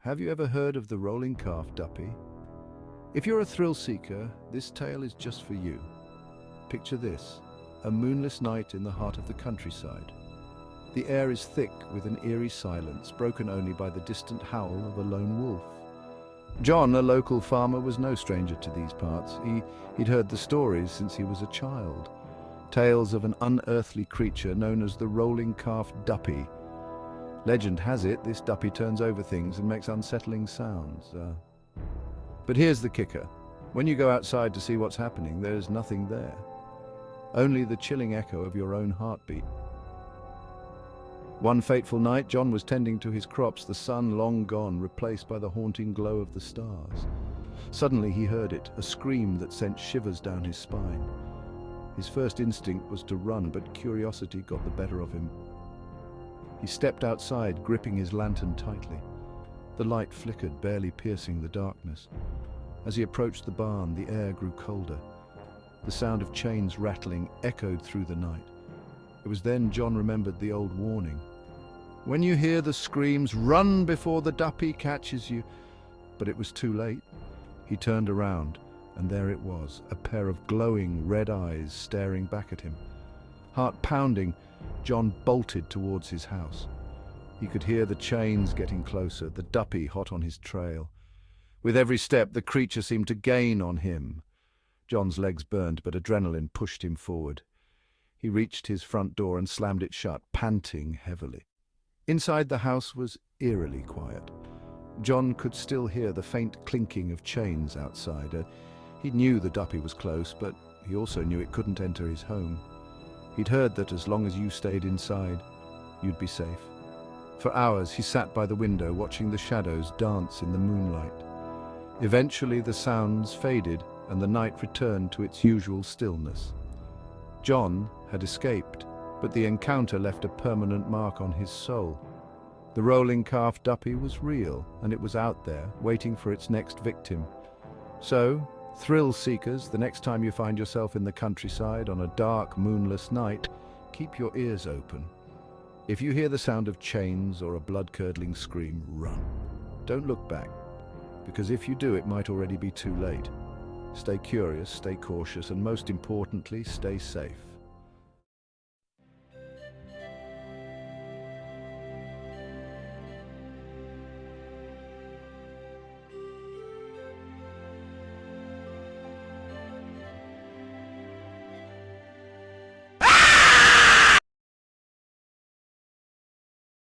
Have you ever heard of the rolling calf duppy? If you're a thrill seeker, this tale is just for you. Picture this, a moonless night in the heart of the countryside. The air is thick with an eerie silence, broken only by the distant howl of a lone wolf. John, a local farmer, was no stranger to these parts. He'd heard the stories since he was a child. Tales of an unearthly creature known as the rolling calf duppy. Legend has it this duppy turns over things and makes unsettling sounds. But here's the kicker. When you go outside to see what's happening, there's nothing there. Only the chilling echo of your own heartbeat. One fateful night, John was tending to his crops, the sun long gone, replaced by the haunting glow of the stars. Suddenly he heard it, a scream that sent shivers down his spine. His first instinct was to run, but curiosity got the better of him. He stepped outside, gripping his lantern tightly. The light flickered, barely piercing the darkness. As he approached the barn, the air grew colder. The sound of chains rattling echoed through the night. It was then John remembered the old warning. When you hear the screams, run before the duppy catches you. But it was too late. He turned around, and there it was, a pair of glowing red eyes staring back at him. Heart pounding, John bolted towards his house. He could hear the chains getting closer, the duppy hot on his trail. With every step, the creature seemed to gain on him. John's legs burned, but adrenaline pushed him forward. He reached his front door and slammed it shut, panting heavily. Inside the house was eerily quiet. John could still hear the faint clinking of chains outside. He knew the duppy was close, but he also knew it couldn't enter his home. He'd heard that as long as you stayed inside, you'd be safe. For hours he sat by the window, watching the shadows dance in the moonlight. Eventually the sounds faded, and the night returned to its usual stillness. John had escaped, but the encounter left a permanent mark on his soul. The rolling calf duppy was real, and it was out there, waiting for its next victim. So, thrill seekers, the next time you find yourself in the countryside on a dark, moonless night, keep your ears open. If you hear the sound of chains or a blood-curdling scream, run. Don't look back, because if you do, it might already be too late. Stay curious, stay cautious, and most importantly, stay safe.